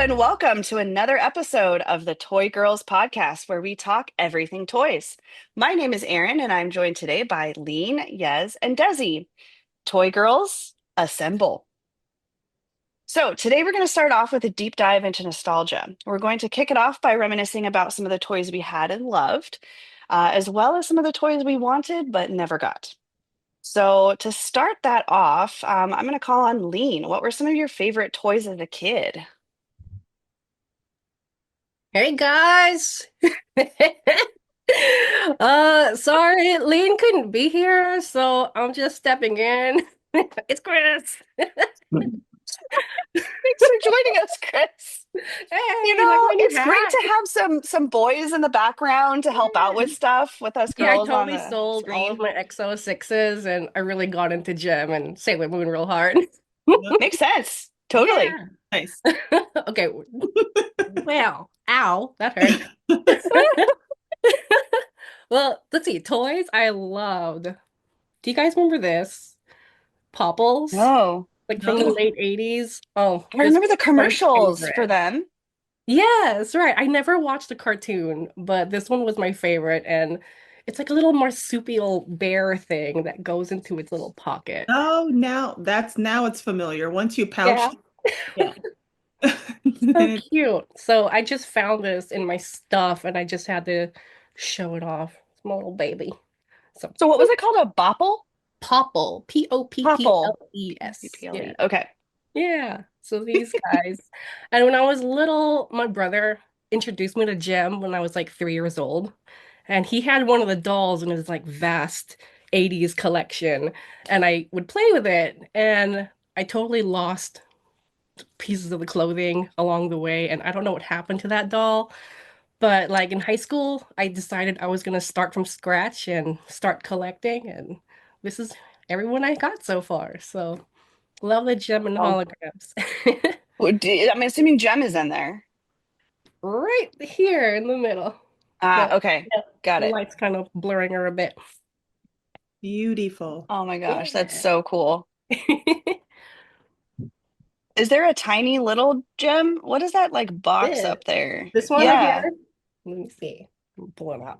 and welcome to another episode of the ToyGurlz podcast, where we talk everything toys. My name is Erin, and I'm joined today by Lean, Yez, and Desi. ToyGurlz, assemble. So, today we're going to start off with a deep dive into nostalgia. We're going to kick it off by reminiscing about some of the toys we had and loved, as well as some of the toys we wanted but never got. So, to start that off, I'm going to call on Lean. What were some of your favorite toys as a kid? Hey guys. Sorry, Lean couldn't be here, so I'm just stepping in. It's Chris. Thanks for joining us, Chris. Hey, like my new It's great hat. to have some boys in the background to help out with Yeah. stuff with us Yeah, I girls on totally the sold all of screen. my XO6s and I really got into Gem and Sailor Moon real hard. Makes sense. Totally. Yeah. Nice. Okay. Well, ow, that hurt. Well, let's see. Toys I loved. Do you guys remember this? Popples? No. Like from the No. late 80s. Oh, I this remember the was my commercials for favorite. them. Yes, right. I never watched the cartoon, but this one was my favorite. And it's like a little marsupial bear thing that goes into its little pocket. Oh, now it's familiar. Once you Yeah, pouched, yeah. so Then it, cute. So I just found this in my stuff and I just had to show it off. It's my little baby. So So what was it called? A bopple? Popple, Popple. Popple. Yeah. P-P-L-E. Okay. Yeah. So these guys. And when I was little, my brother introduced me to Gem when I was like 3 years old. And he had one of the dolls in his like vast 80s collection. And I would play with it. And I totally lost pieces of the clothing along the way. And I don't know what happened to that doll. But like in high school, I decided I was gonna start from scratch and start collecting. And this is everyone I got so far. So love the Gem and Oh, holograms. I'm assuming Gem is in there. Right here in the middle. Ah, But okay. yeah, Got the it. light's kind of blurring her a bit. beautiful. Oh my gosh, that's Yeah. so cool. Is there a tiny little Gem? What is that like box This up there? this one right Yeah. here. Let me see. Pull it out.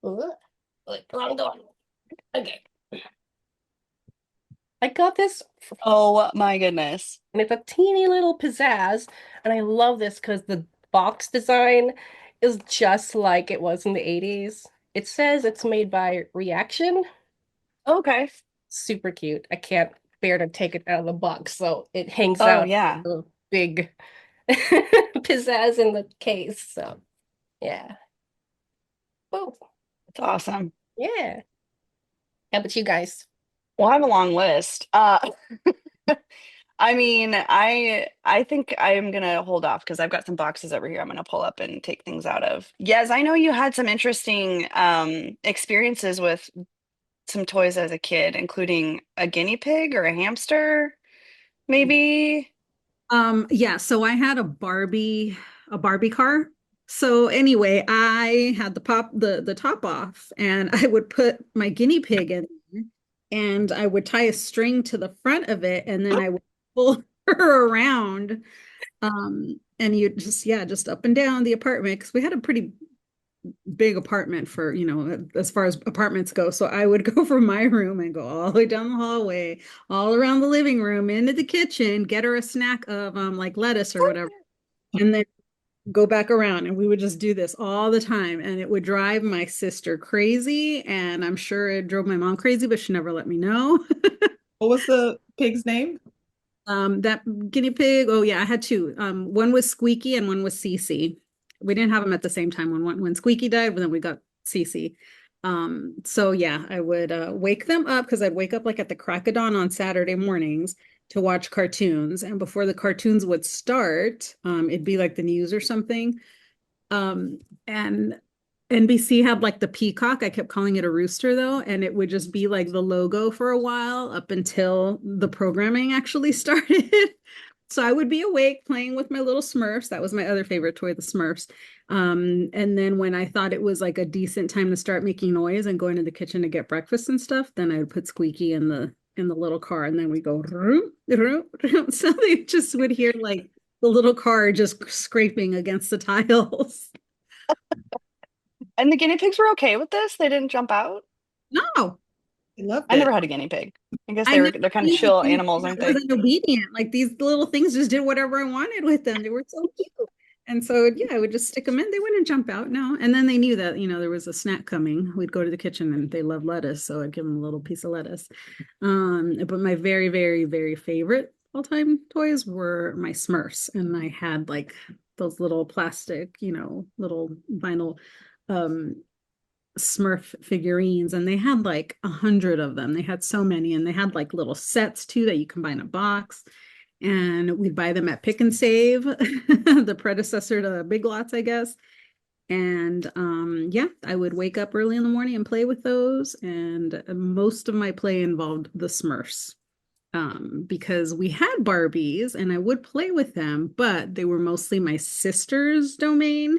Ugh. Wait, wrong door. Okay. I got this Oh my goodness. and it's a teeny little pizzazz. And I love this because the box design is just like it was in the 80s. It says it's made by Reaction. Okay. Super cute. I can't bear to take it out of the box, so it hangs Oh out yeah. a big pizzazz in the case. So yeah. Oh, It's awesome. yeah. How about you guys? Well, I have a long list. I mean, I think I am gonna hold off because I've got some boxes over here I'm gonna pull up and take things out of. Yes, I know you had some interesting experiences with some toys as a kid, including a guinea pig or a hamster, maybe. Yeah, so I had a Barbie car. So anyway, I had the top off and I would put my guinea pig in there, and I would tie a string to the front of it and then I would pull her around. And you just, yeah, just up and down the apartment because we had a pretty big apartment for, as far as apartments go. So I would go from my room and go all the way down the hallway, all around the living room, into the kitchen, get her a snack of like lettuce or whatever, and then go back around. And we would just do this all the time. And it would drive my sister crazy. And I'm sure it drove my mom crazy, but she never let me know. What was the pig's name? That guinea pig, oh yeah, I had two. One was Squeaky and one was Cece. We didn't have them at the same time. When Squeaky died, but then we got Cece. So yeah, I would wake them up because I'd wake up like at the crack of dawn on Saturday mornings to watch cartoons. And before the cartoons would start, it'd be like the news or something. And NBC had like the peacock. I kept calling it a rooster though, and it would just be like the logo for a while up until the programming actually started. So I would be awake playing with my little Smurfs. That was my other favorite toy, the Smurfs. And then when I thought it was like a decent time to start making noise and going to the kitchen to get breakfast and stuff, then I would put Squeaky in the little car, and then we go room, room, room. So they just would hear like the little car just scraping against the tiles. And the guinea pigs were okay with this? They didn't jump out? No, I loved I never it. had a guinea pig. I guess I never they're kind of knew the chill guinea animals, pig aren't they? wasn't obedient. Like these little things just did whatever I wanted with them. They were so cute. And so, yeah, I would just stick them in. They wouldn't jump out, no. And then they knew that, there was a snack coming. We'd go to the kitchen and they love lettuce. So I'd give them a little piece of lettuce. But my very, very, very favorite all-time toys were my Smurfs. And I had like those little plastic, little vinyl um Smurf figurines, and they had like 100 of them. They had so many, and they had like little sets too that you combine a box. And we'd buy them at Pick and Save, the predecessor to Big Lots, I guess. And yeah, I would wake up early in the morning and play with those. And most of my play involved the Smurfs. Because we had Barbies and I would play with them, but they were mostly my sister's domain.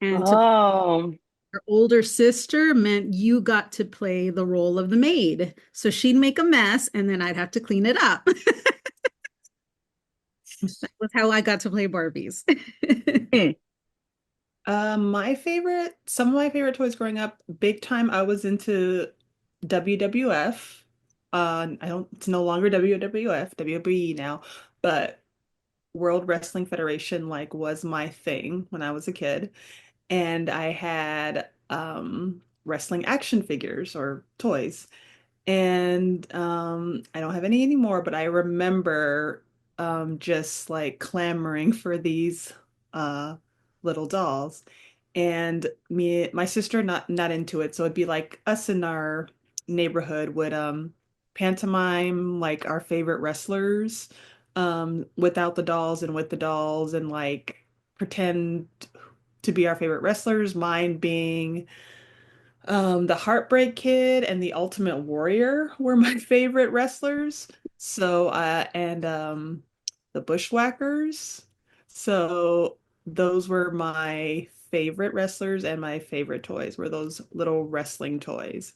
And to Oh, her older sister meant you got to play the role of the maid. So she'd make a mess and then I'd have to clean it up. That was how I got to play Barbies. hmm. Some of my favorite toys growing up, big time, I was into WWF. It's no longer WWF, WWE now, but World Wrestling Federation like was my thing when I was a kid. And I had wrestling action figures or toys. And I don't have any anymore, but I remember just like clamoring for these uh, little dolls. And my sister not into it, so it'd be like us in our neighborhood would pantomime like our favorite wrestlers without the dolls and with the dolls and like pretend to be our favorite wrestlers. Mine being the Heartbreak Kid and the Ultimate Warrior were my favorite wrestlers. So, and the Bushwhackers. So, those were my favorite wrestlers and my favorite toys were those little wrestling toys.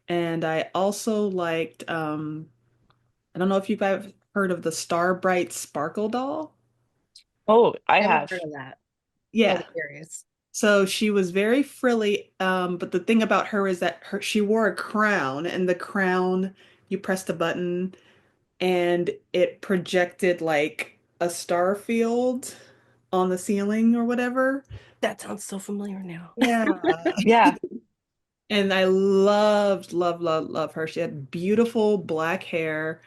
And I also liked, I don't know if you guys have heard of the Star Bright Sparkle doll. Oh, I Never have. heard of that. I'm Yeah. curious. So she was very frilly, but the thing about her is that she wore a crown, and the crown, you pressed a button, and it projected like a star field on the ceiling or whatever. That sounds so familiar now. Yeah. Yeah. And I loved, love, love, love her. She had beautiful black hair,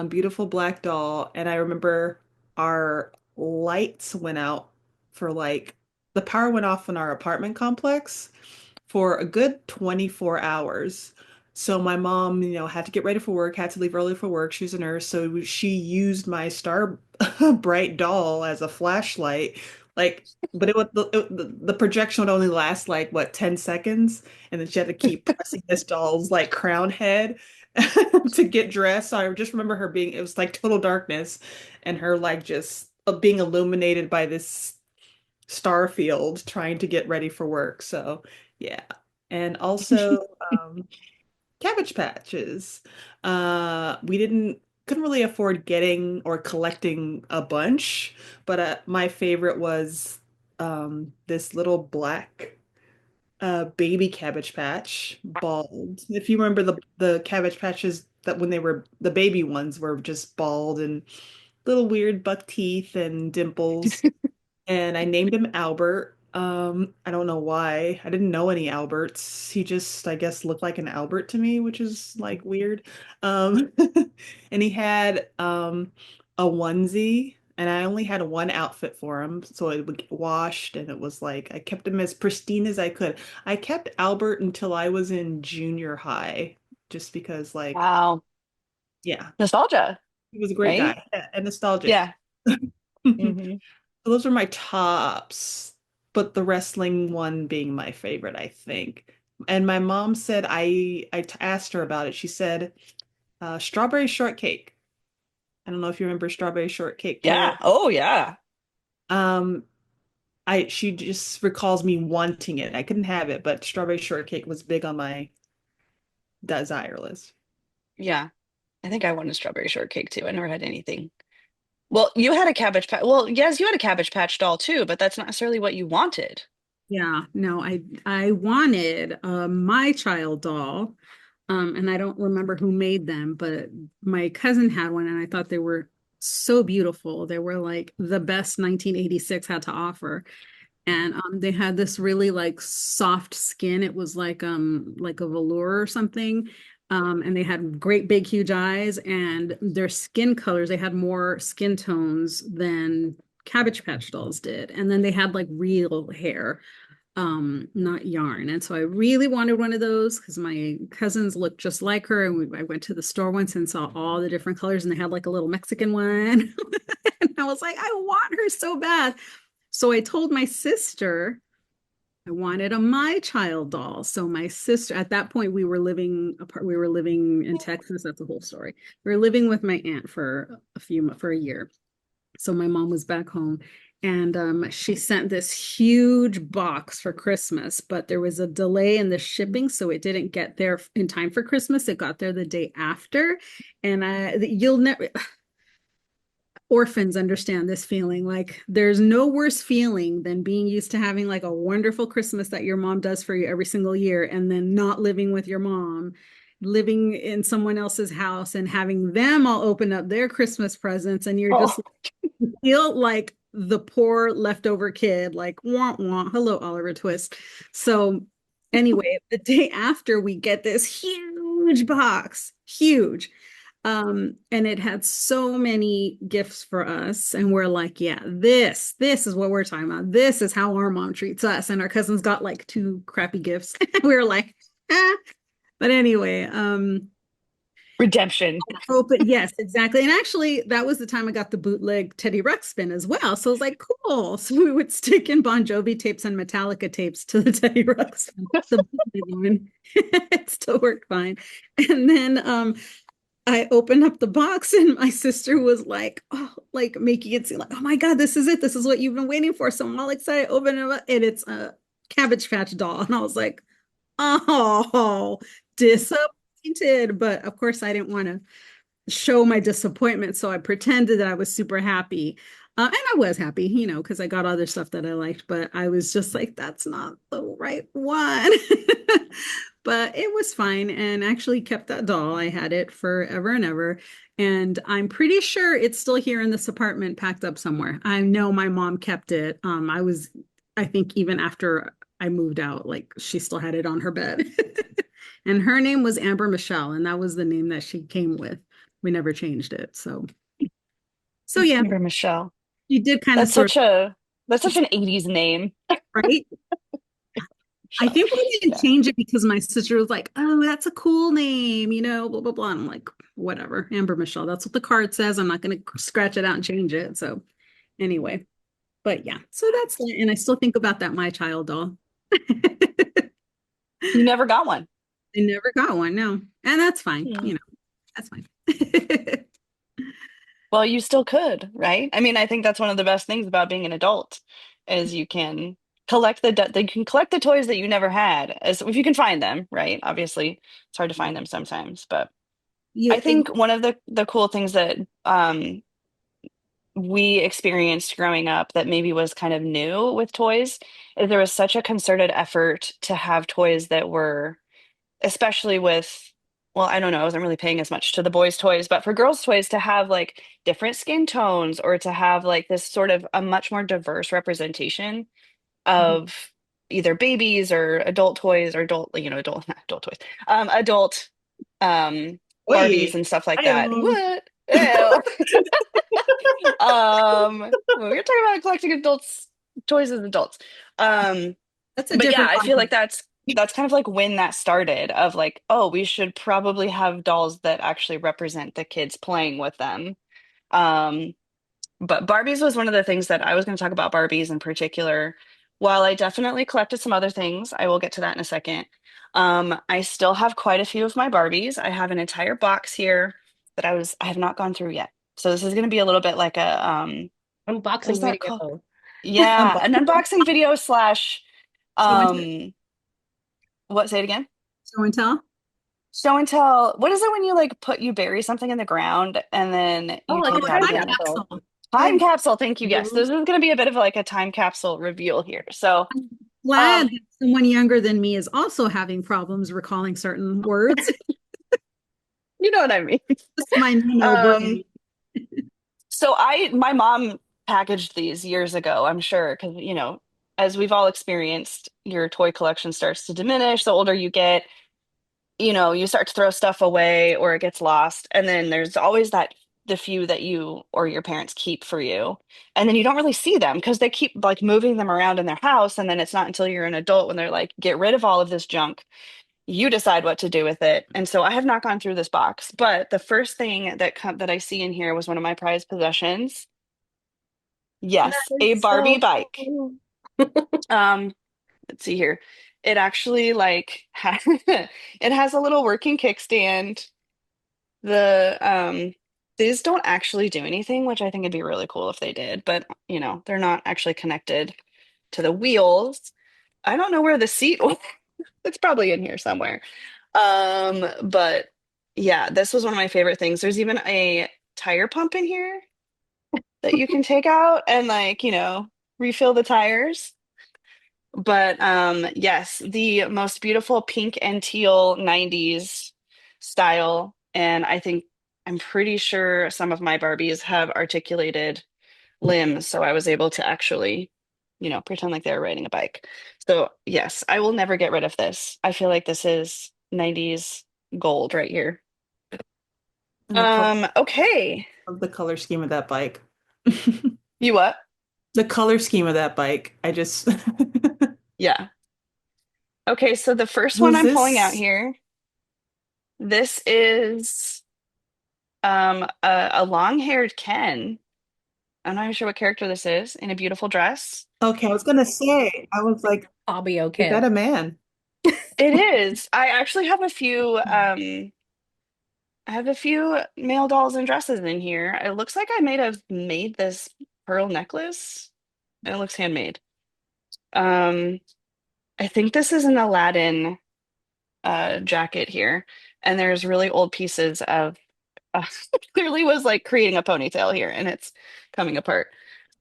beautiful black doll. And I remember our lights went out for like the power went off in our apartment complex for a good 24 hours. So my mom, had to get ready for work, had to leave early for work. She was a nurse, so she used my star bright doll as a flashlight. Like, but the projection would only last like what 10 seconds, and then she had to keep pressing this doll's like crown head to get dressed. So I just remember her being, it was like total darkness, and her like just being illuminated by this star field trying to get ready for work. So yeah. And also Cabbage Patches. We couldn't really afford getting or collecting a bunch, but my favorite was this little black baby Cabbage Patch, bald. If you remember the Cabbage Patches that when they were the baby ones were just bald and little weird buck teeth and dimples, and I named him Albert. I don't know why. I didn't know any Alberts. He just, I guess, looked like an Albert to me, which is like weird. Um, and he had a onesie, and I only had one outfit for him, so it would get washed, and it was like I kept him as pristine as I could. I kept Albert until I was in junior high, just because, like, Wow. yeah, Nostalgia, he was a great right? guy, yeah, and nostalgic. Yeah. Hmm. Those are my tops, but the wrestling one being my favorite, I think. And my mom said asked her about it. She said strawberry shortcake. I don't know if you remember strawberry shortcake, Kara. Yeah. Oh, yeah. Um, I she just recalls me wanting it. I couldn't have it, but strawberry shortcake was big on my desire list. Yeah. I think I wanted strawberry shortcake too. I never had anything Well, you had a Cabbage Patch. Well, yes, you had a Cabbage Patch doll too, but that's not necessarily what you wanted. Yeah, no, I wanted my child doll. And I don't remember who made them, but my cousin had one and I thought they were so beautiful. They were like the best 1986 had to offer. And they had this really like soft skin. It was like a velour or something. And they had great big huge eyes and their skin colors, they had more skin tones than Cabbage Patch dolls did. And then they had like real hair, not yarn. And so I really wanted one of those because my cousins looked just like her. And I went to the store once and saw all the different colors, and they had like a little Mexican one. And I was like, I want her so bad. So I told my sister I wanted a My Child doll. So my sister, at that point, we were living apart. We were living in Texas. That's a whole story. We were living with my aunt for a year. So my mom was back home, and she sent this huge box for Christmas, but there was a delay in the shipping, so it didn't get there in time for Christmas. It got there the day after, and you'll never orphans understand this feeling. Like there's no worse feeling than being used to having like a wonderful Christmas that your mom does for you every single year, and then not living with your mom, living in someone else's house and having them all open up their Christmas presents, and you're Oh, just feel like the poor leftover kid, like wah wah. Hello, Oliver Twist. So anyway, the day after we get this huge box, huge. And it had so many gifts for us, and we're like, yeah, this is what we're talking about. This is how our mom treats us. And our cousins got like two crappy gifts. We were like, ah. But anyway, redemption. open, yes, exactly. And actually, that was the time I got the bootleg Teddy Ruxpin as well. So I was like, cool. So we would stick in Bon Jovi tapes and Metallica tapes to the Teddy Ruxpin, the bootleg one. It still worked fine. And then I opened up the box and my sister was like, oh, like making it seem like, oh my God, this is it. This is what you've been waiting for. So I'm all excited, open it up, and it's a Cabbage Patch doll. And I was like, oh, disappointed. But of course, I didn't want to show my disappointment. So I pretended that I was super happy. And I was happy, because I got other stuff that I liked, but I was just like, that's not the right one. But it was fine and actually kept that doll. I had it forever and ever. And I'm pretty sure it's still here in this apartment packed up somewhere. I know my mom kept it. I think even after I moved out, like she still had it on her bed. And her name was Amber Michelle, and that was the name that she came with. We never changed it. So yeah, Remember Michelle. she did kind of That's sort such a that's such an 80s name. of, right? I Michelle. think we didn't Yeah. change it because my sister was like, "Oh, that's a cool name, blah blah blah." And I'm like, "Whatever, Amber Michelle. That's what the card says. I'm not going to scratch it out and change it." So anyway, but yeah, so that's it. And I still think about that My Child doll. I You never got one. never got one, no, and that's fine. Hmm. That's fine. Well, you still could, right? I mean, I think that's one of the best things about being an adult is you can collect the toys that you never had, as if you can find them, right? Obviously, it's hard to find them sometimes, but Yeah, I think one of the cool things that we experienced growing up that maybe was kind of new with toys is there was such a concerted effort to have toys that were, especially with, well, I don't know, I wasn't really paying as much to the boys' toys, but for girls' toys to have like different skin tones or to have like this sort of a much more diverse representation of either babies or adult toys or adult adult toys, adult um Barbies Wait, and stuff like I that. am. What? Ew. We're talking about collecting adults toys as adults. Um, that's a but yeah, different I feel like concept. that's kind of like when that started of like, oh, we should probably have dolls that actually represent the kids playing with them. Um, but Barbies was one of the things that I was going to talk about Barbies in particular. While I definitely collected some other things, I will get to that in a second. I still have quite a few of my Barbies. I have an entire box here that I have not gone through yet. So this is going to be a little bit like a what is Unboxing that called? video. Yeah, Unbox. an unboxing video slash Show and tell. um what, say it again? Show and tell. Show and tell. What is it when you like you bury something in the ground and then Oh, you like a Oh, take it out time time again? capsule. capsule. Time Thank capsule. Thank you. Yes, you. this is going to be a bit of like a time capsule reveal here. So, I'm um, glad that someone younger than me is also having problems recalling certain words. you know what I mean. Just my minnow Um, brain. so my mom packaged these years ago, I'm sure, because, as we've all experienced, your toy collection starts to diminish. The older you get, you start to throw stuff away or it gets lost. And then there's always the few that you or your parents keep for you. And then you don't really see them because they keep like moving them around in their house. And then it's not until you're an adult when they're like, get rid of all of this junk. You decide what to do with it. And so I have not gone through this box, but the first thing that I see in here was one of my prized possessions. That Yes, a is Barbie so bike. cool. Um, let's see here. It actually like it has a little working kickstand. These don't actually do anything, which I think it'd be really cool if they did, but they're not actually connected to the wheels. I don't know where the seat was. It's probably in here somewhere. But yeah, this was one of my favorite things. There's even a tire pump in here that you can take out and like, refill the tires. But yes, the most beautiful pink and teal 90s style. And I'm pretty sure some of my Barbies have articulated limbs, so I was able to actually, pretend like they were riding a bike. So yes, I will never get rid of this. I feel like this is 90s gold right here. And the color Okay. of the color scheme of that bike. You what? The color scheme of that bike. I just Yeah. Okay, so the first one was I'm pulling out this here, this is a long-haired Ken. I'm not even sure what character this is in a beautiful dress. okay, I was gonna say, I was like, Fabio is that Ken. a man? It is. I actually have a few I have a few male dolls and dresses in here. It looks like I may have made this pearl necklace. It looks handmade. Um, I think this is an Aladdin jacket here, and there's really old pieces of clearly was like creating a ponytail here, and it's coming apart.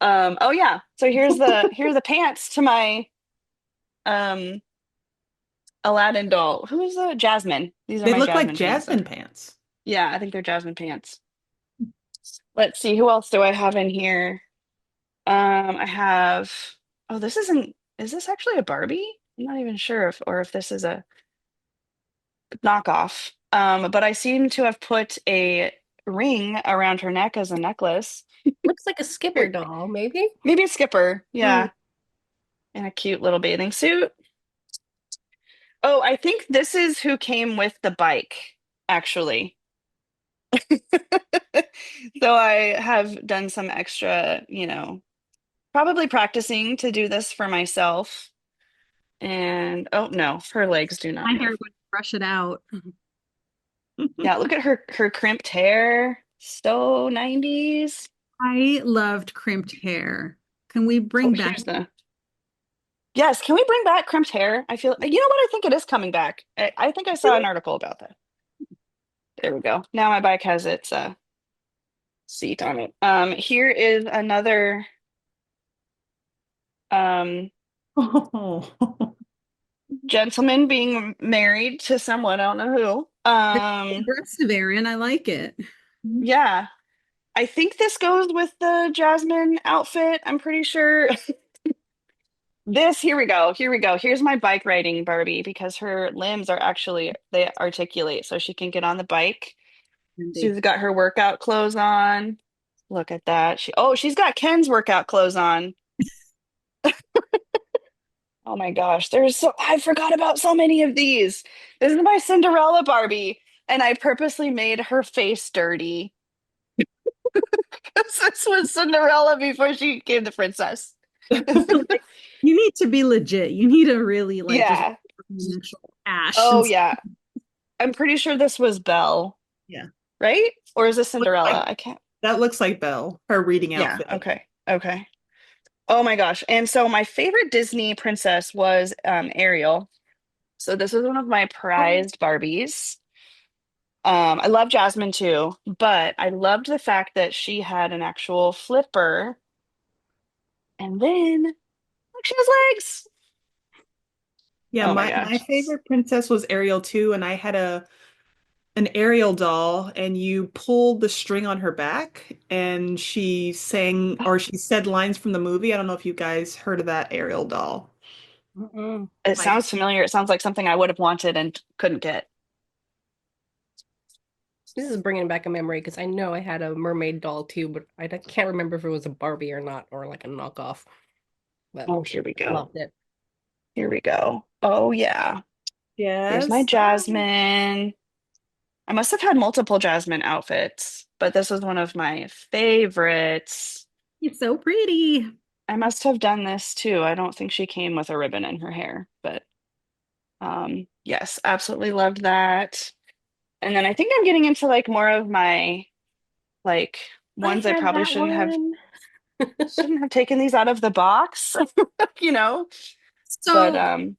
Oh yeah, so here's the pants to my um Aladdin doll. Who is Jasmine? These are They my look like Jasmine pants. Jasmine pants. Yeah, I think they're Jasmine pants. Let's see, who else do I have in here? I have, oh, is this actually a Barbie? I'm not even sure if this is a knockoff. But I seem to have put a ring around her neck as a necklace. Looks like a Skipper Here, doll, maybe? maybe it's Skipper. Hmm. Yeah, in a cute little bathing suit. Oh, I think this is who came with the bike, actually. So I have done some extra, probably practicing to do this for myself. And oh no, her legs do not My hair move. would brush it out. Yeah, look at her crimped hair. So 90s. I loved crimped hair. Can we Oh, bring back? here's the Yes, can we bring back crimped hair? You know what? I think it is coming back. I think I saw an article about that. There we go. Now my bike has its seat on it. Here is another um Oh. gentleman being married to someone, I don't know who. Aggressive, Aaron. I like it. Yeah. I think this goes with the Jasmine outfit. I'm pretty sure. Here we go. Here we go. Here's my bike riding Barbie because her limbs are actually, they articulate so she can get on the bike. Andy. She's got her workout clothes on. Look at that. She's got Ken's workout clothes on. Oh my gosh. I forgot about so many of these. This is my Cinderella Barbie, and I purposely made her face dirty. This was Cinderella before she became the princess. You need to be legit. You need to really like just Yeah. actual ash Oh and yeah. I'm pretty sure this was Belle, Yeah. right? Or is this Looks Cinderella? like I can't. that looks like Belle, her reading Yeah, outfit. okay. Okay. Oh my gosh. And so my favorite Disney princess was Ariel. So this was one of my Oh, prized Barbies. I love Jasmine too, but I loved the fact that she had an actual flipper, and then look, she has legs. Yeah, Oh my my gosh. favorite princess was Ariel too, and I had a an Ariel doll, and you pulled the string on her back, and she sang or she said lines from the movie. I don't know if you guys heard of that Ariel doll. Mm-mm. It Like, sounds familiar. It sounds like something I would have wanted and couldn't get. This is bringing back a memory because I know I had a mermaid doll too, but can't remember if it was a Barbie or not, or like a knockoff. But Oh, here we go. loved it. Here we go. Oh yeah. Here's my yes. Oh. Jasmine. I must have had multiple Jasmine outfits, but this was one of my favorites. It's so pretty. I must have done this too. I don't think she came with a ribbon in her hair, but yes, absolutely loved that. And then I think I'm getting into like more of my like I ones I had probably that one. shouldn't have taken these out of the box, you know. But So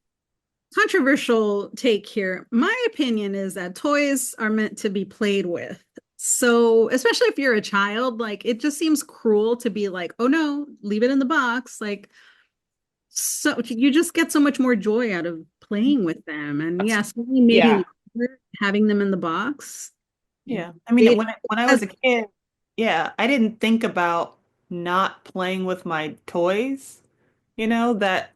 controversial take here. My opinion is that toys are meant to be played with. So, especially if you're a child, like it just seems cruel to be like, oh no, leave it in the box. Like, so you just get so much more joy out of playing with them. And yes, maybe yeah, having them in the box. Yeah. I mean, It when I was has, a kid, yeah, I didn't think about not playing with my toys. You know, that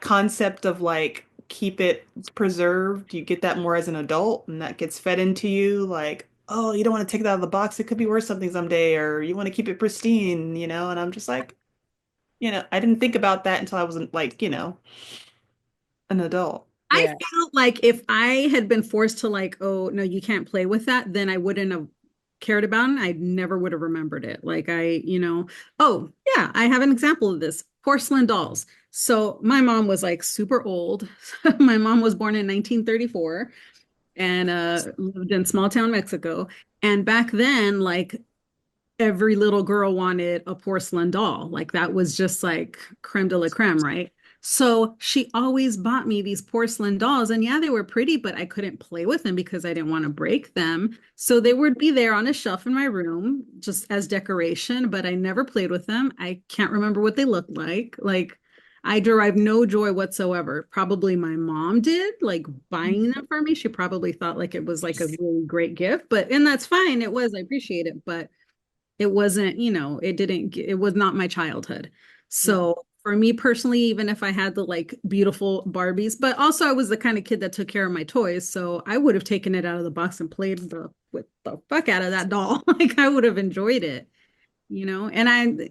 concept of like keep it preserved, you get that more as an adult and that gets fed into you like, oh, you don't want to take it out of the box. It could be worth something someday, or you want to keep it pristine, and I'm just like, I didn't think about that until I wasn't like, an adult. I Yeah. felt like if I had been forced to like, oh no, you can't play with that, then I wouldn't have cared about it. I never would have remembered it. Like oh yeah, I have an example of this. Porcelain dolls. So my mom was like super old. My mom was born in 1934 and lived in small town Mexico. And back then, like every little girl wanted a porcelain doll. Like that was just like creme de la creme, right? So she always bought me these porcelain dolls. And yeah, they were pretty, but I couldn't play with them because I didn't want to break them. So they would be there on a shelf in my room just as decoration, but I never played with them. I can't remember what they looked like. Like I derived no joy whatsoever. Probably my mom did, like buying them for me. She probably thought like it was like a really great gift, and that's fine. It was, I appreciate it, but it wasn't, it was not my childhood. Yeah. So for me personally, even if I had the like beautiful Barbies, but also I was the kind of kid that took care of my toys. So I would have taken it out of the box and played with the fuck out of that doll. Like I would have enjoyed it,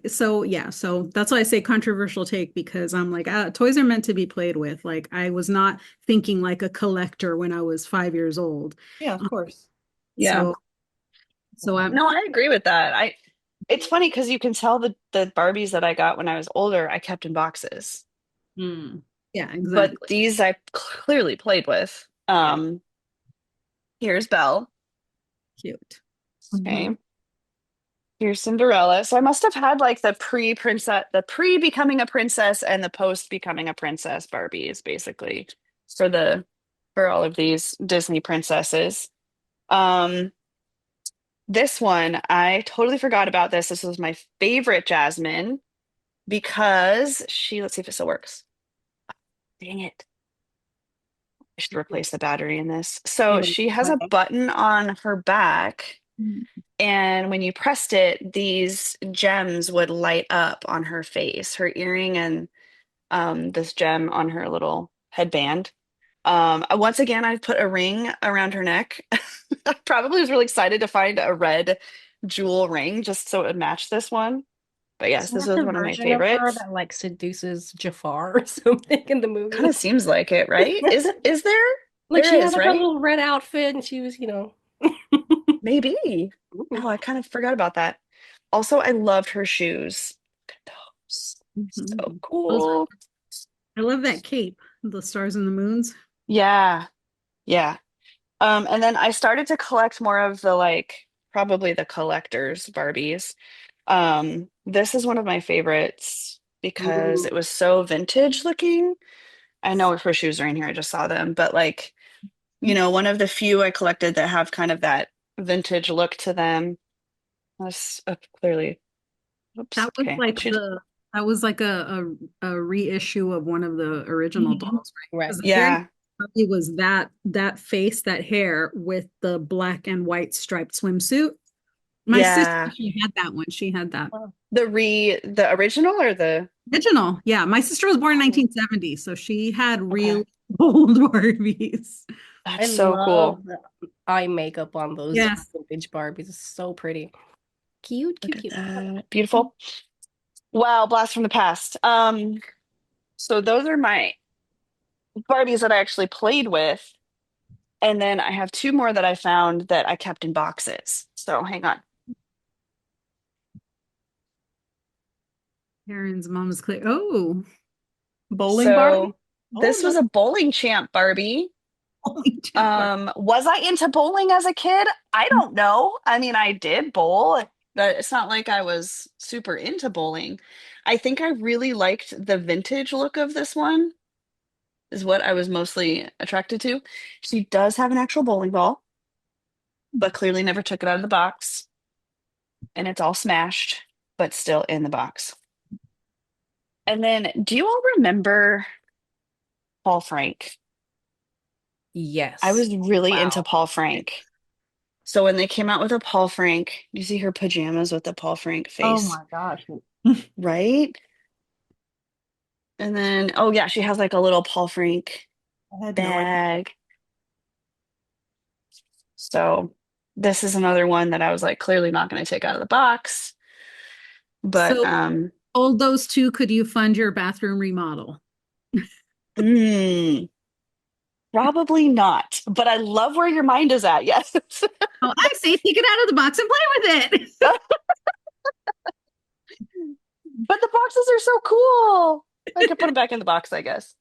so yeah, so that's why I say controversial take because I'm like, toys are meant to be played with. Like I was not thinking like a collector when I was 5 years old. Yeah, of Um, course. yeah. so, so I'm, No, I agree with that. It's funny because you can tell the Barbies that I got when I was older, I kept in boxes. Hmm. yeah, But exactly. these I clearly played with. Yeah. Here's Belle. Cute. Mhm. Okay. Here's Cinderella. So I must have had like the pre becoming a princess and the post becoming a princess Barbies, basically, for the for all of these Disney princesses. Um, this one, I totally forgot about this. This was my favorite Jasmine because let's see if it still works. Dang it. I should replace the battery in this. So Even she has a button on her back, Mhm. and when you pressed it, these gems would light up on her face, her earring, and this gem on her little headband. Once again, I put a ring around her neck. I probably was really excited to find a red jewel ring just so it would match this one. But yes, isn't this that was the one of my version of her favorites. that like seduces Jafar or something in the Kind of movie? seems like it, right? Is there? Like There she had is, like a right? little red outfit and she was. Maybe. Ooh. Oh, I kind of forgot about that. Also, I loved her shoes. Look at those. So Mhm. Those are, cool. I love that cape, the stars and the moons. Yeah, yeah. And then I started to collect more of the like probably the collectors Barbies. This is one of my favorites because Ooh. it was so vintage looking. I know if her shoes are in here, I just saw them, but like One of the few I collected that have kind of that vintage look to them. That's clearly, oops, That was okay. like that was like a reissue of one of the original Mhm. dolls, right? Right. Because the very Yeah, Barbie was that face, that hair with the black and white striped swimsuit. My sister, yeah. she had that one. She had that Oh, The original or the, original. Yeah, my sister was born in oh, 1970, so she had okay. real old Barbies. I That's so love cool. the eye makeup on those Yes. vintage Barbies. It's so pretty. Cute, Look cute, at cute. that. Beautiful. Wow, blast from the past. So those are my Barbies that I actually played with. And then I have two more that I found that I kept in boxes. So hang on. Karen's mom is clear. Oh, Bowling Barbie? So Oh, this was another a bowling champ Barbie. bowling chat Barbie. Was I into bowling as a kid? I don't know. I mean, I did bowl, but it's not like I was super into bowling. I think I really liked the vintage look of this one, is what I was mostly attracted to. She does have an actual bowling ball, but clearly never took it out of the box, and it's all smashed, but still in the box. And then, do you all remember Paul Frank? I Yes. was really into Wow. Paul Frank. So when they came out with a Paul Frank, you see her pajamas with the Paul Frank Oh face, my gosh. right? And then, oh yeah, she has like a little Paul Frank I had no idea. bag. So this is another one that I was like clearly not going to take out of the box. But so all those two, could you fund your bathroom remodel? hmm, probably not. But I love where your mind is at. Yes. Oh, I say take it out of the box and play with it. But the boxes are so cool. I could put them back in the box, I guess.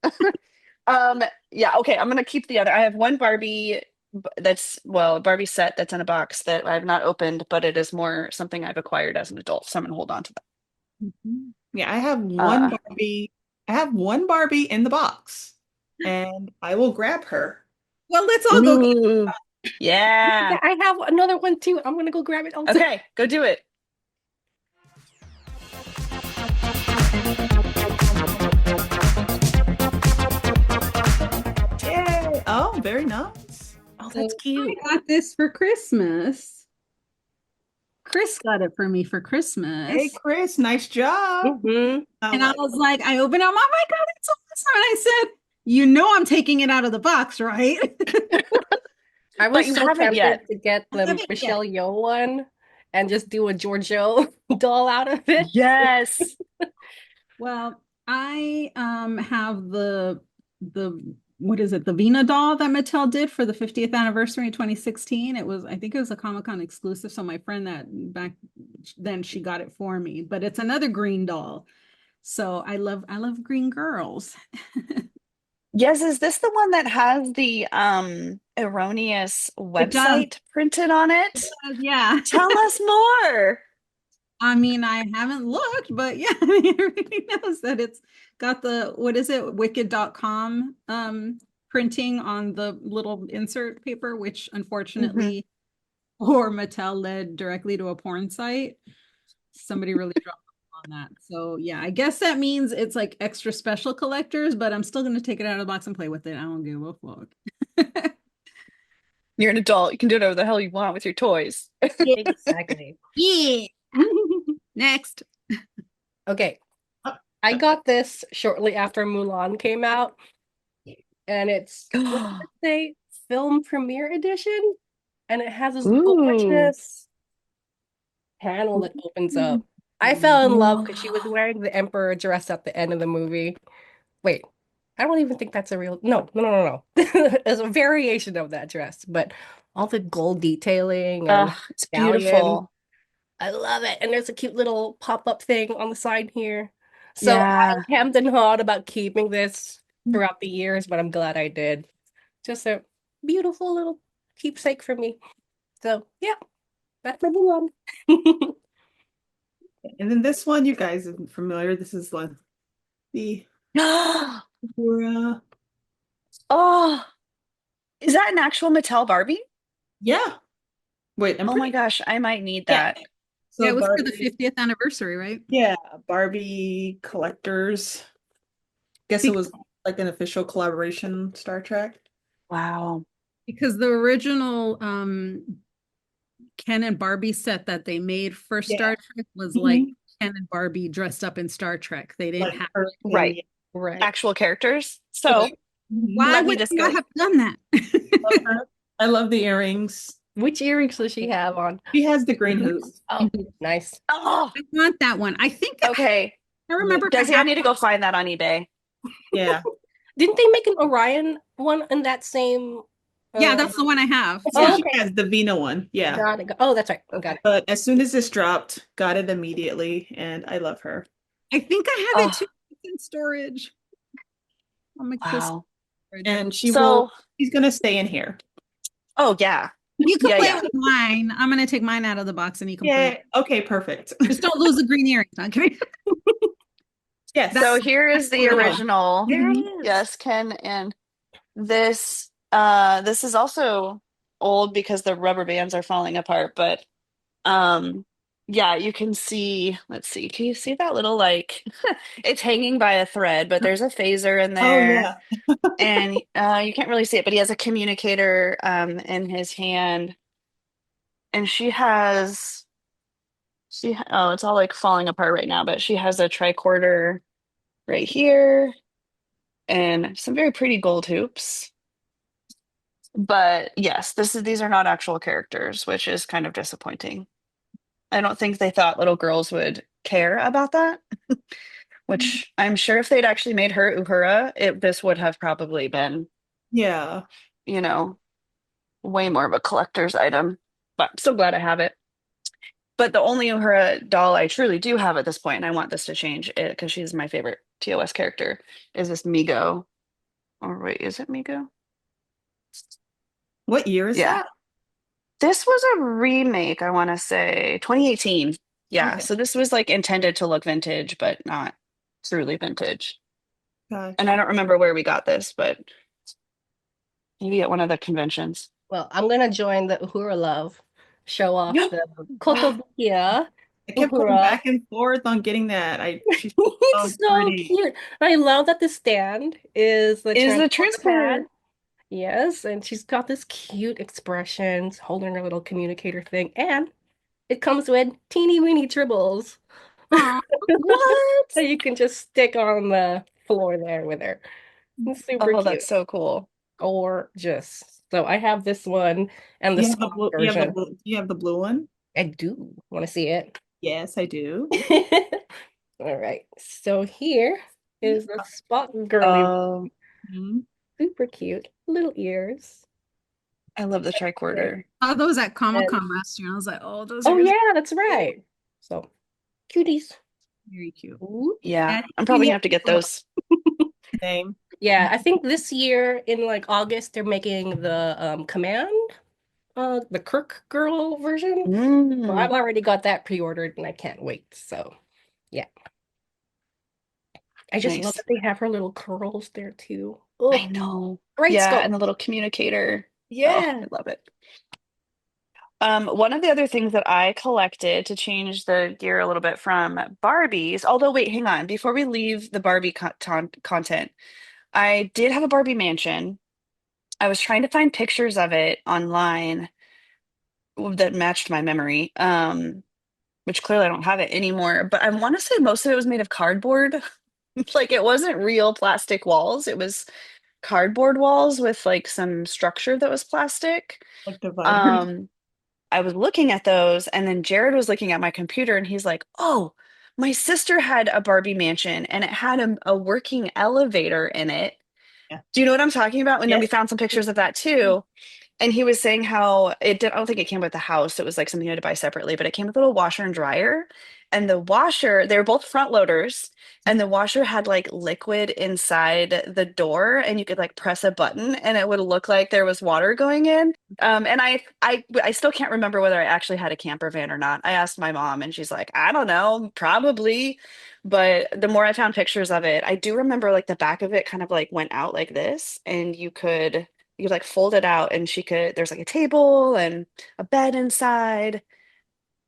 Yeah, okay, I'm gonna keep the other. I have one Barbie that's, well, a Barbie set that's in a box that I've not opened, but it is more something I've acquired as an adult, so I'm gonna hold on to that. Mhm. Yeah, I have one Uh, Barbie. I have one Barbie in the box, and I will grab her. Well, let's all go get ooh, Yeah, yeah. I have another one too. I'm gonna go grab it also. Okay, go do it. Yay! Oh, very nice. Oh, So that's cute. I got this for Christmas. Chris got it for me for Hey, Christmas. Chris, nice job. Hmm. I And I like was like, I opened it, oh my God, it's awesome. And I said, you know I'm taking it out of the box, right? I But was you so haven't tempted yet. to get I the haven't yet. Michelle Yeoh one and just do a Giorgio doll out of it. Yes. Well, I have the what is it, the Vina doll that Mattel did for the 50th anniversary in 2016. It was, I think it was a Comic-Con exclusive. So my friend that back then she got it for me, but it's another green doll. So I love green girls. Yes, is this the one that has the erroneous It does. website printed on It it? does, yeah. Tell us more. I mean, I haven't looked, but yeah, I mean, everybody knows that it's got the, what is it, wicked.com printing on the little insert paper, which Hmm. unfortunately, or Mattel led directly to a porn site. Somebody really dropped on that. So yeah, I guess that means it's like extra special collectors, but I'm still gonna take it out of the box and play with it. I don't give a fuck. You're an adult. You can do whatever the hell you want with your toys. Yeah. Exactly. Yeah. Next. Okay, uh, I got this shortly after Mulan came out, and it's, what does it say? Film premiere edition, and it has this Ooh. gorgeous panel that opens up. I fell in love because she was wearing the emperor dress at the end of the movie. Wait, I don't even think that's a real. No, no, no, no, no. It's a variation of that dress, but all the gold detailing and It's stallion. beautiful. I love it. And there's a cute little pop-up thing on the side here. So Yeah. I hemmed and hawed about keeping this throughout the years, but I'm glad I did. Just a beautiful little keepsake for me. So yeah, that's my Mulan. and then this one, you guys are familiar. This is like the Oh, Sakura. oh, Is that an actual Mattel Barbie? Yeah. Wait, I'm Oh my pretty. gosh, I might need Yeah. that. Yeah, So it was for the Barbie, 50th anniversary, right? yeah, Barbie collectors. Guess it Be- was like an official collaboration Star Trek. Wow. Because the original Ken and Barbie set that they made for Yeah. Star Trek was like Mhm. Ken and Barbie dressed up in Star Trek. They didn't Like have. person. Right. Yeah. Right. Actual characters. Okay. So Mhm. Why let me would just they not go. have done that? Love her. I love the earrings. Which earrings does she have on? She has the green The hoop. hoops? Oh, Mhm. nice. Oh, I want that one. I think okay. I remember if I Desi, I had need to one. go find that on eBay. Yeah. Didn't they make an Orion one in that same Yeah, uh that's the one I have. So oh, Yeah. she okay. has the Vina one. Yeah. Got it. Oh, that's right. Got Okay. it. But as soon as this dropped, got it immediately, and I love her. I think I have it Oh, too. It's in storage. I'll make this wow. storage. And So, she's gonna stay in here. oh yeah. You can Yeah, play yeah. with mine. I'm gonna take mine out of the box and you can play with Yeah. Okay, perfect. Just don't lose the green earrings. Okay. That's So Yes. here is the For love. original. There it Mhm. is. Yes, Ken, and this is also old because the rubber bands are falling apart, but um yeah, you can see, let's see. Can you see that little like it's hanging by a thread, but there's a phaser in Oh there yeah. and you can't really see it, but he has a communicator in his hand and oh, it's all like falling apart right now, but she has a tricorder right here and some very pretty gold hoops. But yes, these are not actual characters, which is kind of disappointing. I don't think they thought little girls would care about that, which I'm sure if they'd actually made her Uhura, this would have probably been, Yeah. you know, way more of a collector's item. But I'm so glad I have it. But the only Uhura doll I truly do have at this point, and I want this to change it because she's my favorite TOS character, is this Migo. Or wait, is it Migo? What year is Yeah. that? This was a remake, I want to say 2018. Yeah, Okay. so this was like intended to look vintage, but not truly vintage. And I Gotcha. don't remember where we got this, but maybe at one of the conventions. Well, I'm gonna join the Uhura Love, show off Yeah. the Kotobukiya I kept going Uhura. back and forth on getting that. She's so It's so pretty. cute. I love that the stand is the Is the transporter pad. transporter. Yes, and she's got this cute expressions holding her little communicator thing, and it comes with teeny weeny tribbles Aw. What? that you can just stick on the floor there with her. It's super Oh, cute. that's so cool. Gorgeous. So I have this one and the You have the squat blue, version. you have the blue one? I do want to see it. Yes, I do. All right. So here is the spot girly. Oh, Mhm. Super cute. Little ears. I love the There. tricorder. Saw those at And Comic-Con last year. I was like, oh, those oh ears are yeah, that's right. So cuties. very cute. Ooh. Yeah, And I'm you probably gonna have have to get those. name. Yeah, I think this year in like August they're making the command, the Kirk girl version. So Mm, I've already got that pre-ordered and I can't wait. So yeah. I just love nice. that they have her little curls there too. I Oh, know. great Yeah, sculpt. and the little communicator. Oh, Yeah. I love it. One of the other things that I collected to change the gear a little bit from Barbies, although wait, hang on, before we leave the Barbie content, I did have a Barbie mansion. I was trying to find pictures of it online that matched my memory, which clearly I don't have it anymore. But I want to say most of it was made of cardboard. Like it wasn't real plastic walls. It was cardboard walls with like some structure that was plastic. Like dividers. Um, I was looking at those, and then Jared was looking at my computer, and he's like, "Oh, my sister had a Barbie mansion, and it had a working elevator in it." Yeah. Do you know what I'm talking about? And then we Yes. found some pictures of that too. And he was saying how it did, I don't think it came with the house. It was like something you had to buy separately, but it came with a little washer and dryer. And the washer, they were both front loaders, and the washer had like liquid inside the door, and you could like press a button and it would look like there was water going in. And I still can't remember whether I actually had a camper van or not. I asked my mom, and she's like, I don't know, probably. But the more I found pictures of it, I do remember like the back of it kind of like went out like this, and you could you like fold it out and there's like a table and a bed inside.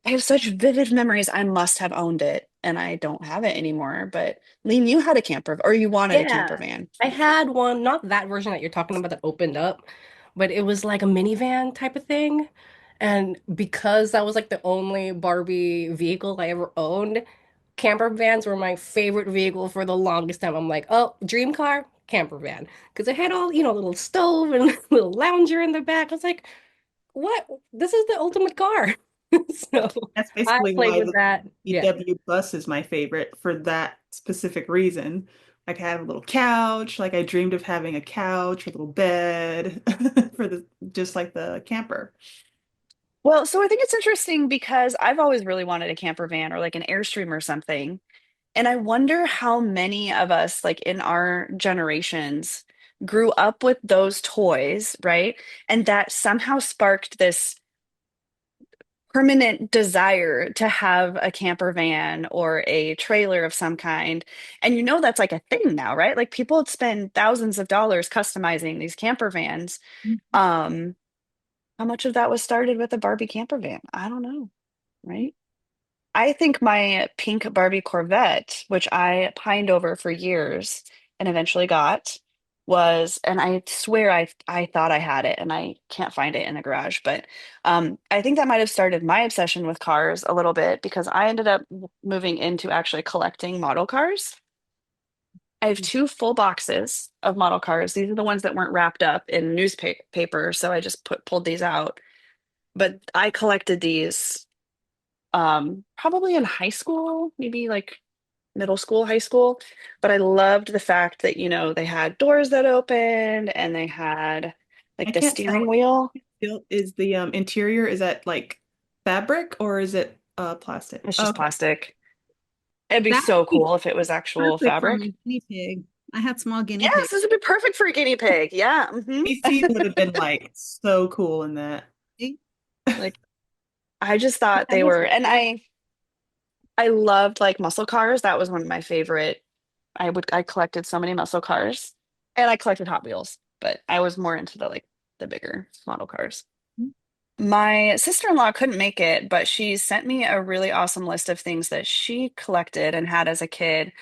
I have such vivid memories. I must have owned it and I don't have it anymore. But Lean, you had a camper or you wanted a camper Yeah. van. I had one, not that version that you're talking about that opened up, but it was like a minivan type of thing. And because that was like the only Barbie vehicle I ever owned, camper vans were my favorite vehicle for the longest time. I'm like, oh, dream car, camper van. Because it had all, little stove and little lounger in the back. I was like, what? This is the ultimate car. So That's I basically played why with the that. Yeah. VW bus is my favorite for that specific reason. Like I have a little couch, like I dreamed of having a couch, a little bed for the just like the camper. Well, so I think it's interesting because I've always really wanted a camper van or like an Airstream or something. And I wonder how many of us, like in our generations, grew up with those toys, right? And that somehow sparked this permanent desire to have a camper van or a trailer of some kind. And that's like a thing now, right? Like people would spend thousands of dollars customizing these camper vans. Um, how much of that was started with a Barbie camper van? I don't know, right? I think my pink Barbie Corvette, which I pined over for years and eventually got, and I swear I thought I had it and I can't find it in the garage, but I think that might have started my obsession with cars a little bit because I ended up moving into actually collecting model cars. I have two full boxes of model cars. These are the ones that weren't wrapped up in newspaper, so I just pulled these out. But I collected these probably in high school, maybe like middle school, high school. But I loved the fact that, they had doors that opened and they had I like the can't steering tell. wheel. Is the interior, is that like fabric or is it plastic? It's just Okay. plastic. It'd be That so would be cool if it was actual perfect for my fabric. guinea pig. I had small guinea Yes, pigs. this would be perfect for a guinea pig. Yeah. These teeth would have been like so cool in that. Like I just thought That they was were, and I loved like muscle cars. That was one of my favorite. I collected so many muscle cars, and I collected Hot Wheels, but I was more into the bigger model cars. My sister-in-law couldn't make it, but she sent me a really awesome list of things that she collected and had as a kid.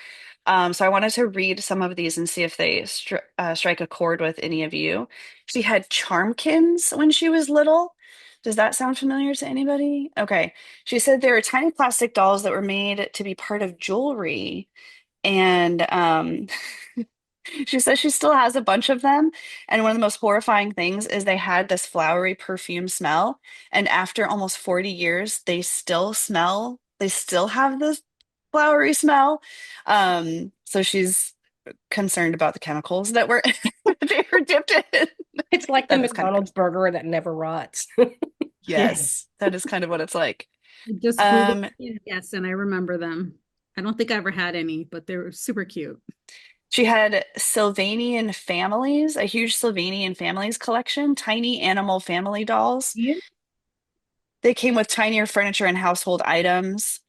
So I wanted to read some of these and see if they strike a chord with any of you. She had Charmkins when she was little. Does that sound familiar to anybody? Okay. She said they were tiny plastic dolls that were made to be part of jewelry. And she says she still has a bunch of them. And one of the most horrifying things is they had this flowery perfume smell. And after almost 40 years, they still have this flowery smell. So she's concerned about the chemicals that were they were dipped in. It's like the That is kind of McDonald's burger that never rots. Yeah. yes, that is kind of what it's like. I just Googled Um, it, yes, and I remember them. I don't think I ever had any, but they were super cute. she had Sylvanian families, a huge Sylvanian families collection, tiny animal family dolls. Yeah. They came with tinier furniture and household items.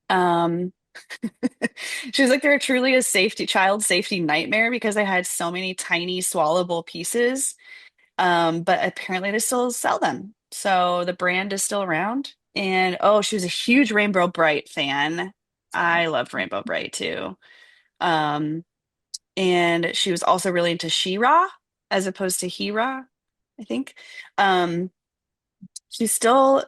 Um, she was like, they're truly a child safety nightmare because they had so many tiny swallowable pieces. But apparently they still sell them. So the brand is still around. And oh, she was a huge Rainbow Bright fan. I loved Rainbow Bright too. Um, and she was also really into She-Ra as opposed to He-Ra, I think. Um, she's still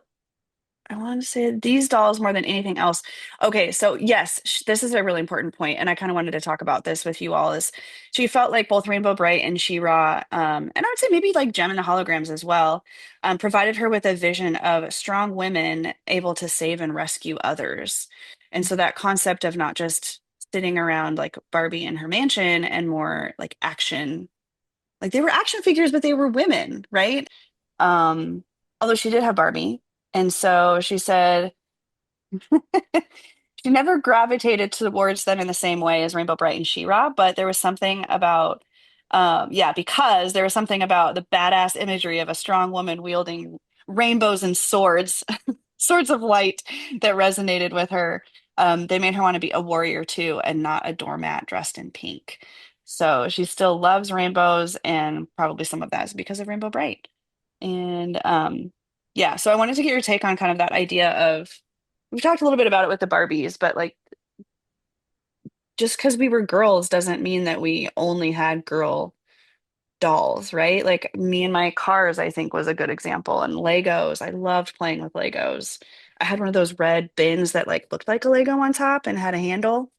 I wanted to say these dolls more than anything else. Okay, so yes, this is a really important point, and I kind of wanted to talk about this with you all. Is she felt like both Rainbow Bright and She-Ra, and I would say maybe like Gem and the Holograms as well, provided her with a vision of strong women able to save and rescue others. And so that concept of not just sitting around like Barbie in her mansion and more like action, like they were action figures, but they were women, right? Um, although she did have Barbie. And so she said she never gravitated towards them in the same way as Rainbow Bright and She-Ra, but there was something about, yeah, because there was something about the badass imagery of a strong woman wielding rainbows and swords, swords of light that resonated with her. They made her want to be a warrior too, and not a doormat dressed in pink. So she still loves rainbows, and probably some of that is because of Rainbow Bright. And yeah, so I wanted to get your take on kind of that idea of, we've talked a little bit about it with the Barbies, but like, just because we were girls doesn't mean that we only had girl dolls, right? Like me and my cars, I think was a good example. And Legos, I loved playing with Legos. I had one of those red bins that like looked like a Lego on top and had a handle.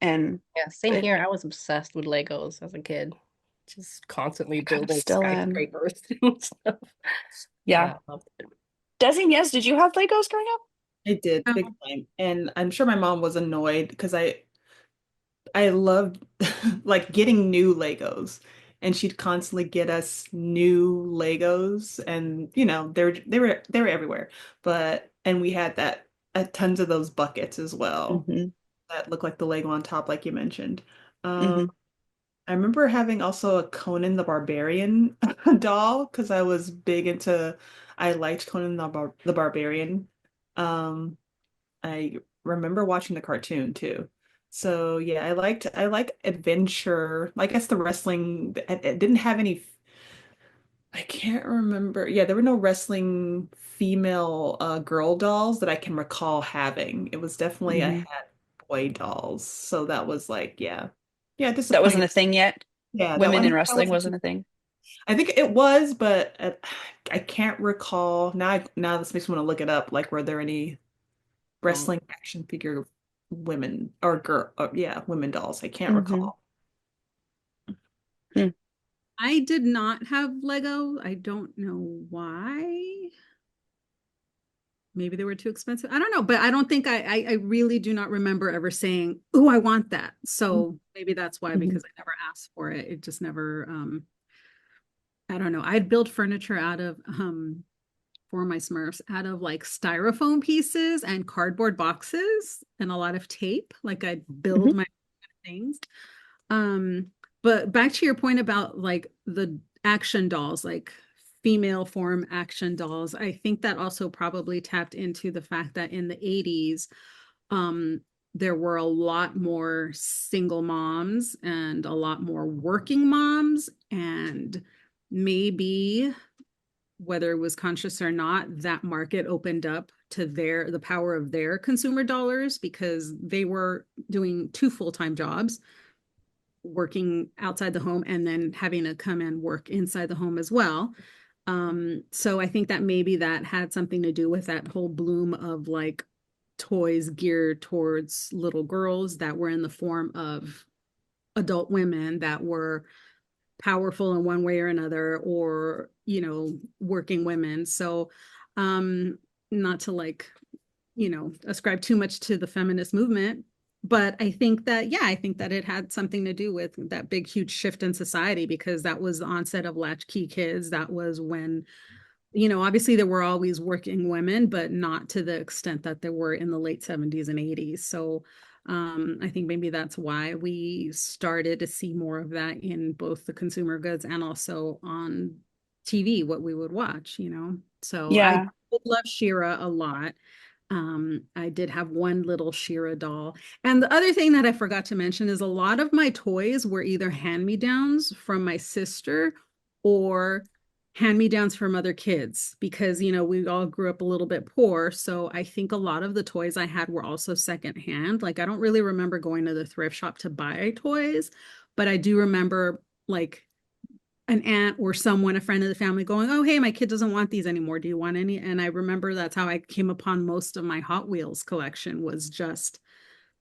And Yeah, same it here. I was obsessed with Legos as a kid, just constantly I kind of building still am. skyscrapers and stuff. Yeah. Yeah, I loved it. Desi, yes, did you have Legos growing up? I did big Oh, time. And I'm sure my mom was annoyed because I loved like getting new Legos. And she'd constantly get us new Legos and they were everywhere. But and we had that tons of those buckets as well Hmm. that look like the Lego on top, like you mentioned. Um, Hmm. I remember having also a Conan the Barbarian doll because I liked Conan the Barbarian. Um, I remember watching the cartoon too. So yeah, I like adventure. I guess the wrestling it didn't have any. I can't remember. Yeah, there were no wrestling female girl dolls that I can recall having. It was definitely I Hmm. had boy dolls. So that was like yeah, That wasn't disappointing. a thing yet. Yeah, Women in that wrestling was wasn't a thing. I think it was, but I can't recall. Now this makes me want to look it up. Like, were there any Um, wrestling action figure women or girl, yeah, women dolls? I can't Hmm. recall. I did not have Lego. I don't know why. Maybe they were too expensive. I don't know, but I don't think I really do not remember ever saying, "Oh, I want that." So maybe that's why, Hmm. because I never asked for it. It just never I don't know. I'd build furniture out of for my Smurfs out of like styrofoam pieces and cardboard boxes and a lot of tape. Like I'd Hmm. build my things. Um, but back to your point about like the action dolls, like female form action dolls, I think that also probably tapped into the fact that in the 80s, um, there were a lot more single moms and a lot more working moms, and maybe whether it was conscious or not, that market opened up to the power of their consumer dollars because they were doing two full-time jobs, working outside the home and then having to come and work inside the home as well. So I think that maybe that had something to do with that whole bloom of like toys geared towards little girls that were in the form of adult women that were powerful in one way or another, or working women. So um not to like ascribe too much to the feminist movement, but I think that, yeah, I think that it had something to do with that big huge shift in society, because that was the onset of latchkey kids. That was when, obviously there were always working women, but not to the extent that there were in the late 70s and 80s. So I think maybe that's why we started to see more of that in both the consumer goods and also on TV, what we would watch. So I Yeah. did love Shira a lot. I did have one little Shira doll. And the other thing that I forgot to mention is a lot of my toys were either hand-me-downs from my sister or hand-me-downs from other kids, because we all grew up a little bit poor. So I think a lot of the toys I had were also secondhand. Like I don't really remember going to the thrift shop to buy toys, but I do remember like an aunt or someone, a friend of the family, going, "Oh, hey, my kid doesn't want these anymore. Do you want any?" And I remember that's how I came upon most of my Hot Wheels collection, was just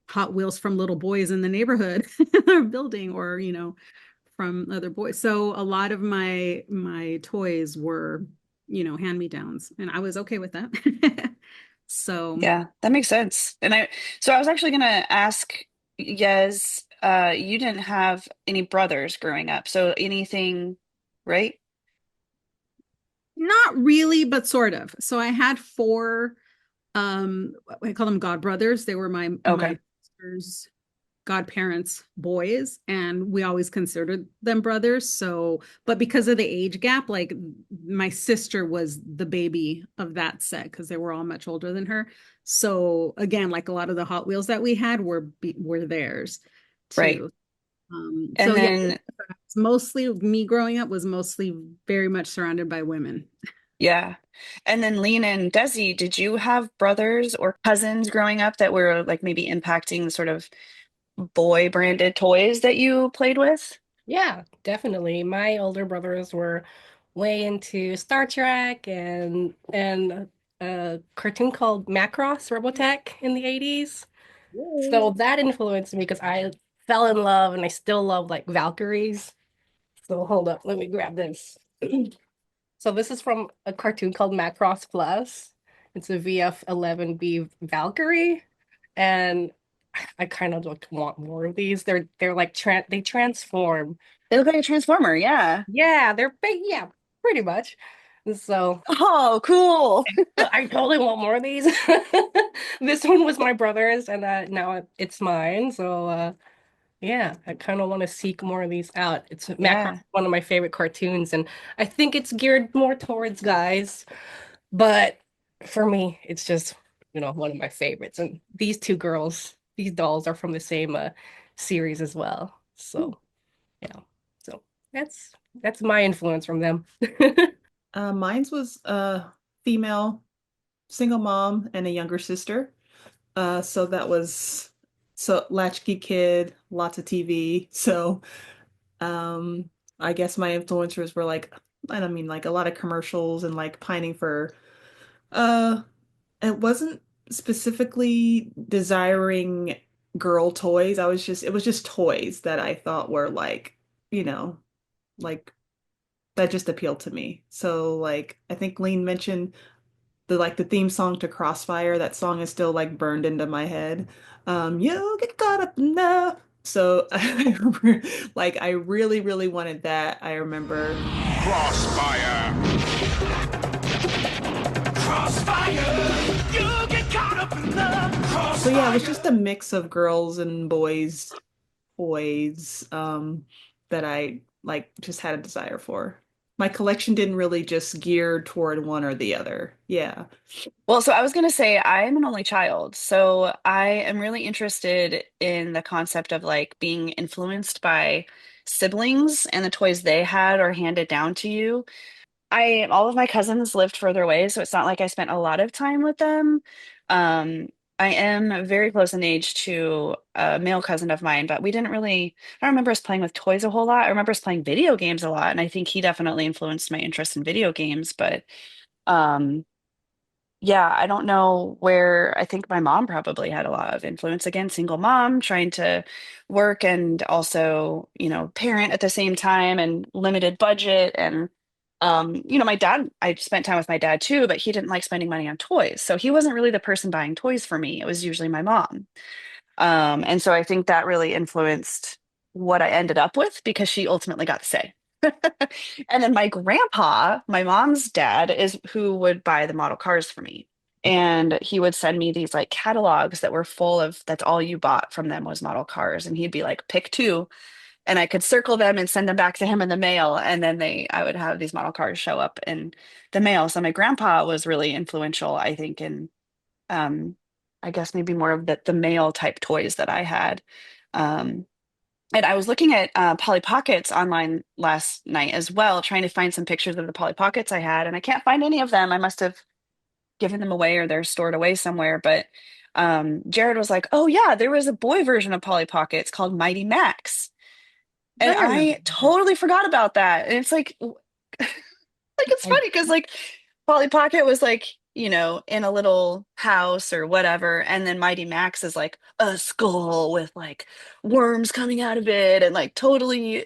Hot Wheels from little boys in the neighborhood or building, or from other boys. So a lot of my toys were, hand-me-downs, and I was okay with that. So Yeah, that makes sense. So I was actually gonna ask, yes, you didn't have any brothers growing up, so anything, right? not really, but sort of. So I had four, I call them god brothers. They were my Okay. sister's godparents' boys, and we always considered them brothers. So, but because of the age gap, like my sister was the baby of that set because they were all much older than her. So again, like a lot of the Hot Wheels that we had were theirs Right. too. And So yeah, then, it's mostly me growing up was mostly very much surrounded by women. yeah. And then Lean and Desi, did you have brothers or cousins growing up that were like maybe impacting the sort of boy branded toys that you played with? Yeah, definitely. My older brothers were way into Star Trek and a cartoon called Macross Robotech in the 80s. So that influenced me because I fell in love and I still love like Valkyries. So hold up, let me grab this. So this is from a cartoon called Macross Plus. It's a VF-11B Valkyrie, and I kind of like want more of these. They're like they transform. They look like a transformer, yeah. Yeah, they're big. Yeah, pretty much. So Oh, cool. I totally want more of these. This one was my brother's, and now it's mine. So yeah, I kind of want to seek more of these out. It's Macross, Yeah. one of my favorite cartoons, and I think it's geared more towards guys. But for me, it's just, one of my favorites. And these two girls, these dolls are from the same series as well. So, yeah. So that's my influence from them. Mine's was a female single mom and a younger sister. So that was so latchkey kid, lots of TV. So um, I guess my influencers were like, I don't mean like a lot of commercials and like pining for uh it wasn't specifically desiring girl toys. It was just toys that I thought were like, you know, like that just appealed to me. So like I think Lean mentioned the theme song to Crossfire. That song is still like burned into my head. You get caught up in love. So I remember, like I really, really wanted that. I remember. Crossfire. Crossfire. You get caught up in the So yeah, it was crossfire. just a mix of girls and boys toys that I like just had a desire for. My collection didn't really just gear toward one or the other. Yeah. Well, so I was going to say I'm an only child. So I am really interested in the concept of like being influenced by siblings and the toys they had or handed down to you. All of my cousins lived further away, so it's not like I spent a lot of time with them. Um, I am very close in age to a male cousin of mine, but we didn't really, I don't remember us playing with toys a whole lot. I remember us playing video games a lot, and I think he definitely influenced my interest in video games, but um yeah, I don't know where I think my mom probably had a lot of influence. Again, single mom trying to work and also, parent at the same time and limited budget. And, my dad, I spent time with my dad too, but he didn't like spending money on toys. So he wasn't really the person buying toys for me. It was usually my mom. And so I think that really influenced what I ended up with because she ultimately got to say. And then my grandpa, my mom's dad, is who would buy the model cars for me. And he would send me these like catalogs that were full of that's all you bought from them was model cars. And he'd be like, pick two. And I could circle them and send them back to him in the mail. And then I would have these model cars show up in the mail. So my grandpa was really influential, I think, in um, I guess maybe more of the male type toys that I had. Um, and I was looking at Polly Pockets online last night as well, trying to find some pictures of the Polly Pockets I had, and I can't find any of them. I must have given them away or they're stored away somewhere. But Jared was like, "Oh yeah, there was a boy version of Polly Pockets called Mighty Max," and I remember I that. totally forgot about that. And it's like, like it's I funny because like Polly Pocket was like, in a little house or whatever, and then Mighty Max is like a skull with like worms coming out of it and like totally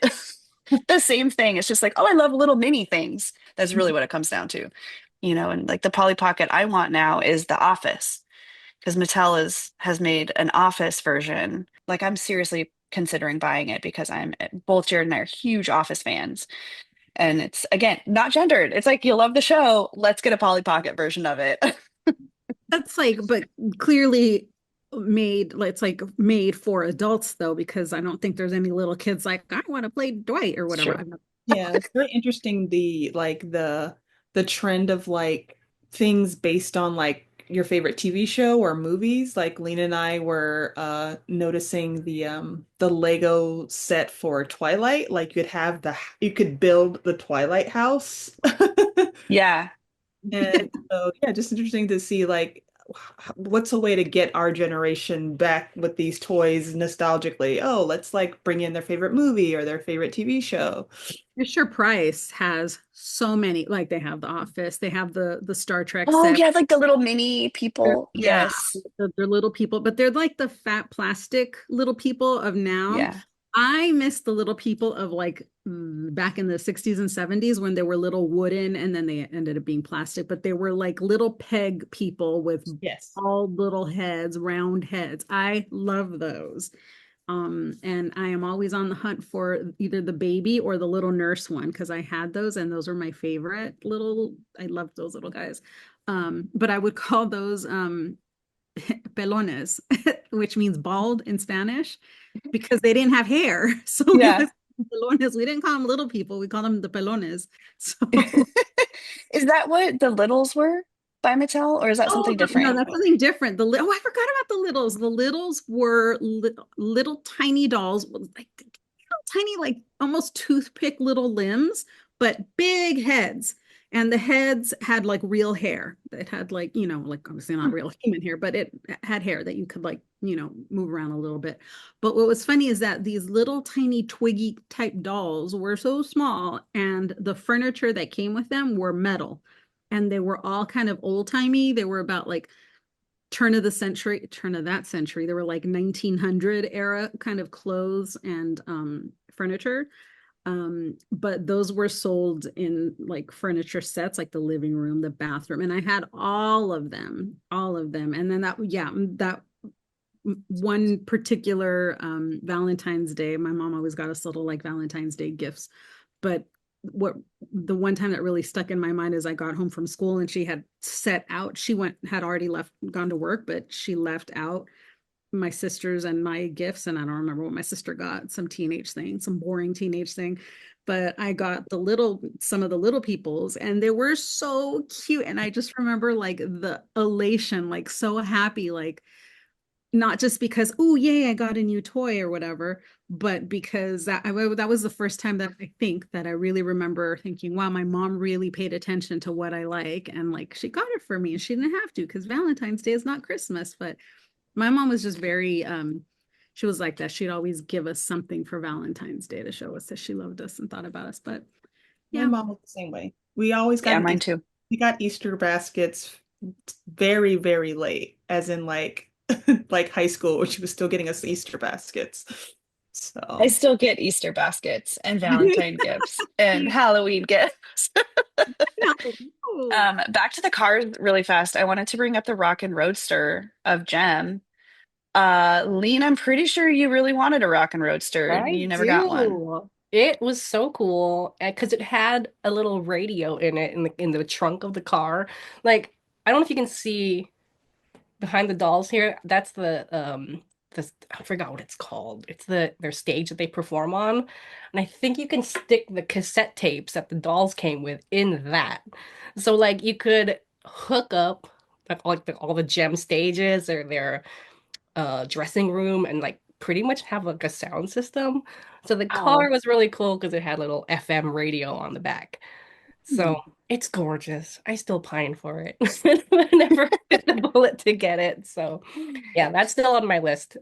the same thing. It's just like, oh, I love little mini things. That's really what it comes down to. And like the Polly Pocket I want now is the Office because Mattel has made an Office version. Like I'm seriously considering buying it because both Jared and I are huge Office fans. And it's again not gendered. It's like you love the show. Let's get a Polly Pocket version of it. That's like, but clearly made, it's like made for adults though, because I don't think there's any little kids like, I want to play Dwight or It's whatever. true. Yeah, it's very interesting the trend of like things based on like your favorite TV show or movies. Like Lena and I were noticing the Lego set for Twilight. Like you could build the Twilight house. Yeah. And so yeah, just interesting to see like what's a way to get our generation back with these toys nostalgically. Oh, let's like bring in their favorite movie or their favorite TV show. Fisher Price has so many, like they have The Office, they have the Star Trek Oh, set. yeah, like the little mini people. Yeah, Yes. they're little people, but they're like the fat plastic little people of now. Yeah. I miss the little people of like back in the 60s and 70s when they were little wooden and then they ended up being plastic, but they were like little peg people with Yes. all little heads, round heads. I love those. And I am always on the hunt for either the baby or the little nurse one because I had those and those were my favorite little, I loved those little guys. But I would call those pelones, which means bald in Spanish, because they didn't have hair. So we Yeah. always pelones. We didn't call them little people. We call them the pelones. So Is that what the littles were by Mattel, or is that oh something no, different? that's something different. Oh, I forgot about the littles. The littles were little tiny dolls, with, like little tiny, like almost toothpick little limbs, but big heads. And the heads had like real hair. It had like, like obviously not real human hair, but it had hair that you could like, move around a little bit. But what was funny is that these little tiny twiggy type dolls were so small, and the furniture that came with them were metal. And they were all kind of old timey. They were about like turn of that century. They were like 1900 era kind of clothes and furniture. But those were sold in like furniture sets, like the living room, the bathroom, and I had all of them, all of them. And then that one particular Valentine's Day, my mom always got us little like Valentine's Day gifts. But what the one time that really stuck in my mind is I got home from school and she had had already gone to work, but she left out my sisters and my gifts. And I don't remember what my sister got, some teenage thing, some boring teenage thing. But I got some of the little peoples and they were so cute. And I just remember like the elation, like so happy, like not just because, oh, yay, I got a new toy or whatever, but because that was the first time that I think that I really remember thinking, wow, my mom really paid attention to what I like. And like, she got it for me and she didn't have to because Valentine's Day is not Christmas. But my mom was just very, she was like that. She'd always give us something for Valentine's Day to show us that she loved us and thought about us. But My yeah. mom was the same way. We always Yeah, got mine too. we got Easter baskets very, very late, as in like like high school, when she was still getting us Easter baskets. I So still get Easter baskets and Valentine gifts and Halloween gifts. No. Back to the cars really fast. I wanted to bring up the Rockin' Roadster of Gem. Lean, I'm pretty sure you really wanted a Rockin' Roadster and I you never got one. do. It was so cool because it had a little radio in it in the trunk of the car. Like, I don't know if you can see behind the dolls here. That's I forgot what it's called. It's their stage that they perform on. And I think you can stick the cassette tapes that the dolls came with in that. So like you could hook up like all the gem stages or their dressing room and like pretty much have like a sound system. So the car Oh. was really cool because it had a little FM radio on the back. So it's gorgeous. I still pine for it. I never bit the bullet to get it. So yeah, that's still on my list.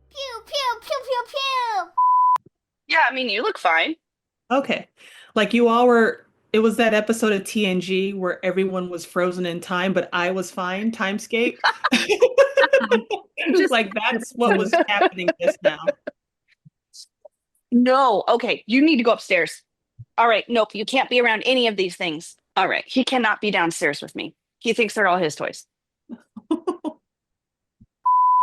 Pew pew pew pew pew. Yeah, I mean, you look fine. okay. Like you all were, it was that episode of TNG where everyone was frozen in time, but I was fine, timescape. Just Like that's what was happening just now. No, okay, you need to go upstairs. All right, nope, you can't be around any of these things. All right, he cannot be downstairs with me. He thinks they're all his toys.